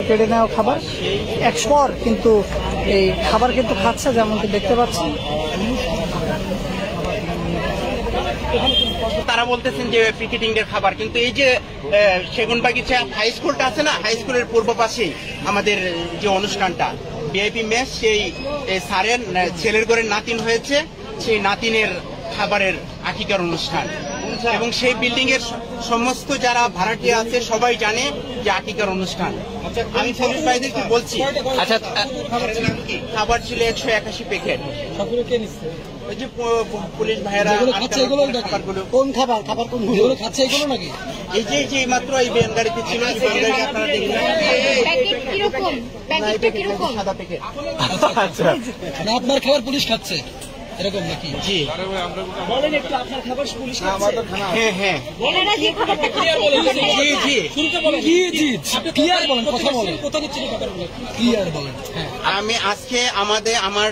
কেড়ে নেওয়া খাবার একশোর কিন্তু এই খাবার কিন্তু খাচ্ছে, যেমনটি দেখতে পাচ্ছি। তারা বলতেছেন যে পিকেটিং এর খাবার, কিন্তু এই যে সেগুনবাগিচা হাই স্কুলটা আছে না, হাই স্কুলের পূর্ব পাশেই আমাদের যে অনুষ্ঠানটা ভিআইপি মেস, সেই স্যারের ছেলের ঘরের নাতিন হয়েছে, সেই নাতিনের খাবারের আকিকার অনুষ্ঠান, এবং সেই বিল্ডিং এর সমস্ত যারা ভাড়াটিয়া আছে সবাই জানে যে আকিকার অনুষ্ঠান। আমি পুলিশ ভাইদেরকে বলছি, আচ্ছা খাবার ছিল 181 প্যাকেট। ওই যে পুলিশ ভাইয়েরা কোন খাবার খাবার কোন খাচ্ছে এগুলো নাকি? এই যে মাত্র এই ভ্যান গাড়িতে ছিল, আপনারা দেখলেন সাদা প্যাকেট। আচ্ছা, আপনার খাবার পুলিশ খাচ্ছে এরকম নাকি? জি বলেন একটু, আপনার খাবার পুলিশ খাচ্ছে? হ্যাঁ হ্যাঁ জি জি ক্লিয়ার বলেন, কথা বলেন, কোথা দিচ্ছেন খাবারগুলো ক্লিয়ার বলেন। আমি আজকে আমার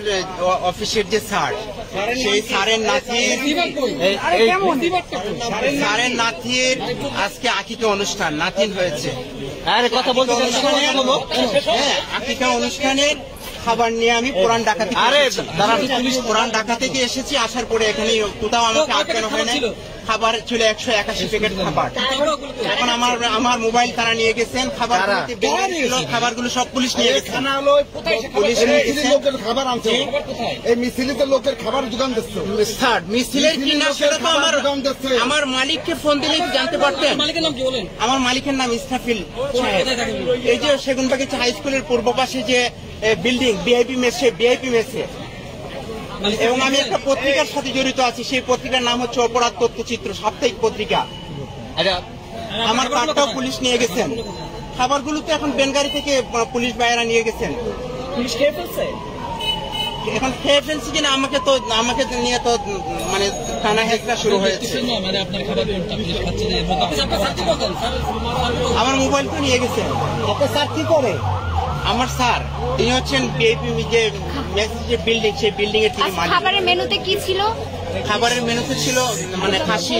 অফিসের যে স্যার, সেই স্যারের নাতির আজকে আকিকা অনুষ্ঠান, নাতিন হয়েছে। কথা বলতে হ্যাঁ, আকিকা অনুষ্ঠানে খাবার নিয়ে আমি পুরান ঢাকা থেকে পুরান ঢাকা থেকে এসেছি। আসার পরে এখানে কোথাও আমাকে আটকানো হয় না। খাবার ছিল 181 প্যাকেট খাবার। এখন আমার মোবাইল তারা নিয়ে গেছেন, খাবারগুলো সব পুলিশ নিয়ে গেছেন। পুলিশ লোকের খাবার আনছে, এই মিছিলিতে লোকের খাবার যোগান দিচ্ছে। স্যার মিছিলের কি না সেটা তো আমার মালিককে ফোন দিলে জানতে পারতেন। আমার মালিকের নাম ইসরাফিল সাহেব। এই যে সেগুনবাগিচা হাই স্কুলের পূর্ব পাশে যে বিল্ডিং ভিআইপি মেসে, এবং আমি একটা পত্রিকার সাথে জড়িত আছি। সেই পত্রিকার নাম হচ্ছে অপরাধ তথ্যচিত্র, সাপ্তাহিক পত্রিকা। আমার কার্ডটাও পুলিশ নিয়ে গেছেন। খাবারগুলো তো এখন বেনগাড়ি থেকে পুলিশ ভাইয়েরা নিয়ে গেছেন। পুলিশ খেয়ে ফেলছে, এখন খেয়ে ফেলছে কিনা আমাকে নিয়ে তো মানে টানা হেঁচড়া শুরু হয়েছে। আমার মোবাইল তো নিয়ে গেছেন। আপনার স্যার কি করে? আমার স্যার তিনি হচ্ছেন ভিআইপি যে বিল্ডিং, সেই বিল্ডিং এর তিনি মালিক। খাবারের মেনুতে কি ছিল? খাবারের মেনুতে ছিল মানে খাসি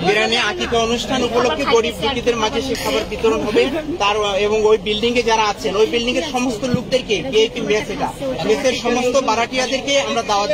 বিরিয়ানি। আকিকা অনুষ্ঠান উপলক্ষে গরিব দুঃখীদের মাঝে সে খাবার বিতরণ হবে তার, এবং ওই বিল্ডিং এ যারা আছেন ওই বিল্ডিং এর সমস্ত লোকদেরকে ভিআইপি মেসের সমস্ত ভাড়াটিয়াদেরকে আমরা দাওয়াত